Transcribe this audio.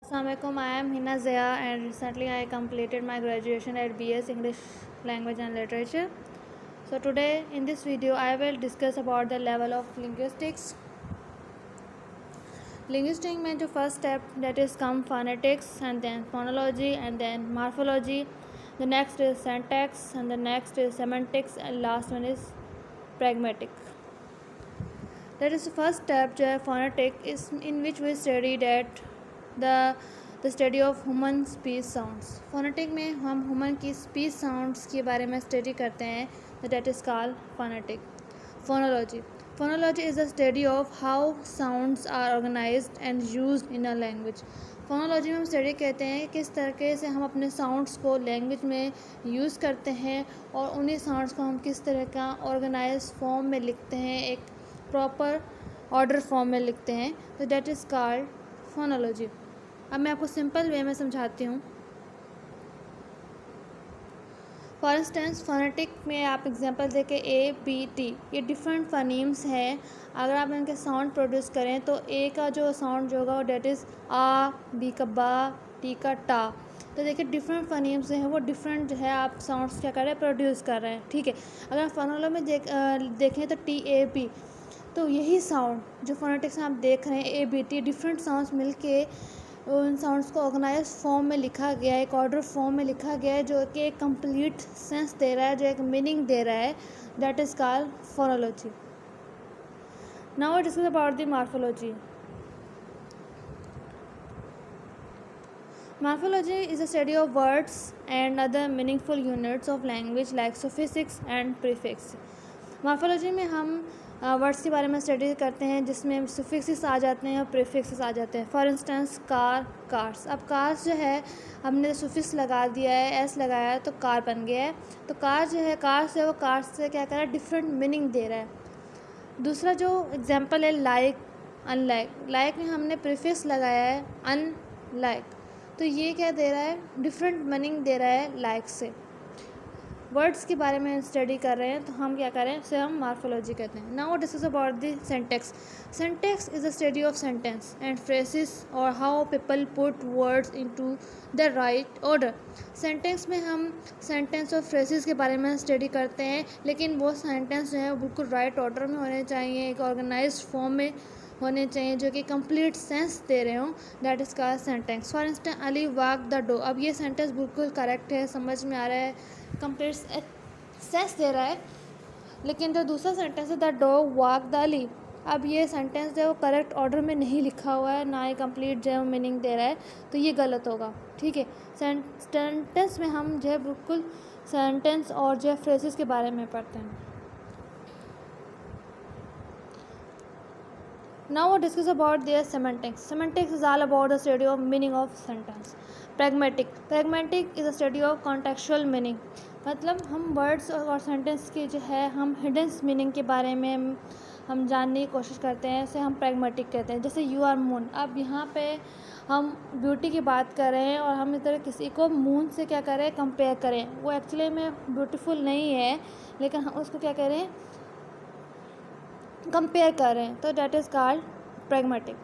Assalamualaikum, I am Hina Zia and recently I completed my graduation at BS English Language and Literature. So today in this video I will discuss about the level of linguistics. Linguistics में जो first step that is come phonetics and then phonology and then morphology. The next is syntax and the next is semantics and last one is pragmatic. That is the first step जो है phonetic is in which we study that the study of human speech sounds. Phonetic में हम human की speech sounds के बारे में study करते हैं. That is called phonetic. Phonology. Phonology is the study of how sounds are organized and used in a language. Phonology में हम स्टडी कहते हैं किस तरीके से हम अपने साउंड्स को लैंग्वेज में यूज़ करते हैं और उन्हीं साउंड्स को हम किस तरह का ऑर्गेनाइज फॉर्म में लिखते हैं, एक प्रॉपर ऑर्डर फॉर्म में लिखते हैं. तो दैट इज़ कॉल्ड फोनोलॉजी. अब मैं आपको सिंपल वे में समझाती हूँ. फॉर इंस्टेंस फोनेटिक में आप एग्जांपल देखें ए बी टी, ये डिफरेंट फनीम्स हैं. अगर आप इनके साउंड प्रोड्यूस करें तो ए का जो साउंड जो होगा वो डेट इज़ आ, बी का बा, टी का टा. तो देखिए डिफरेंट फनीम्स हैं, वो डिफरेंट जो है आप साउंड्स क्या कर रहे हैं, प्रोड्यूस कर रहे हैं. ठीक है. अगर फोनोलॉजी में देखें तो टी ए बी, तो यही साउंड जो फोनेटिक्स में आप देख रहे हैं A B T, different sounds मिलके उन साउंड्स को ऑर्गेनाइज फॉर्म में लिखा गया है, एक ऑर्डर फॉर्म में लिखा गया है जो कि एक कंप्लीट सेंस दे रहा है, जो एक मीनिंग दे रहा है. That is called phonology. Now discuss about the morphology. Morphology is a study of words and other meaningful units of language like suffixes and prefix. Morphology में हम वर्ड्स के बारे में स्टडी करते हैं जिसमें सुफिक्सेस आ जाते हैं और प्रीफिक्सेस आ जाते हैं. For instance car, cars. अब कार्स जो है हमने सुफिक्स लगा दिया है, एस लगाया है तो कार बन गया है. तो कार जो है कार्स है वो कार्स से क्या कर रहा है, डिफरेंट मीनिंग दे रहा है. दूसरा जो एग्जांपल है लाइक, अनलाइक. लाइक में हमने प्रीफिक्स लगाया है अनलाइक, तो ये क्या दे रहा है, डिफरेंट मीनिंग दे रहा है लाइक से. वर्ड्स के बारे में स्टडी कर रहे हैं तो हम क्या करें, इसे हम मॉर्फोलॉजी कहते हैं. Now discuss about the syntax. Syntax is the study of sentence and phrases और how people put words into the right order. Sentence में हम सेंटेंस और फ्रेजेस के बारे में स्टडी करते हैं, लेकिन वो सेंटेंस जो है वो बिल्कुल राइट ऑर्डर में होने चाहिए, एक ऑर्गेनाइज्ड फॉर्म में होने चाहिए जो कि कंप्लीट सेंस दे रहे हों. That is called sentence. For instance Ali walk the dog. अब ये सेंटेंस बिल्कुल करेक्ट है, समझ में आ रहा है, कंप्लीट सेंस दे रहा है. लेकिन जो दूसरा सेंटेंस है the dog walk the Ali, अब ये सेंटेंस जो है वो करेक्ट ऑर्डर में नहीं लिखा हुआ है, ना ही कंप्लीट जो है मीनिंग दे रहा है, तो ये गलत होगा. ठीक है. सेंटेंस में हम जो है बिल्कुल सेंटेंस और जो है फ्रेजेस के बारे में पढ़ते हैं. Now we'll discuss about their semantics. Semantics is all about the study of meaning of sentence. Pragmatic. Pragmatic is a study of contextual meaning. मतलब हम वर्ड्स और सेंटेंस की जो है हम हिडन मीनिंग के बारे में हम जानने की कोशिश करते हैं, इसे हम प्रैग्मेटिक कहते हैं. जैसे यू आर मून. अब यहाँ पे हम ब्यूटी की बात कर रहे हैं और हम इस तरह किसी को मून से क्या करें, कंपेयर करें. वो एक्चुअली में ब्यूटीफुल नहीं है, लेकिन हम उसको क्या करें, कंपेयर कर रहे हैं, तो डैट इज़ कॉल्ड प्रैग्मेटिक.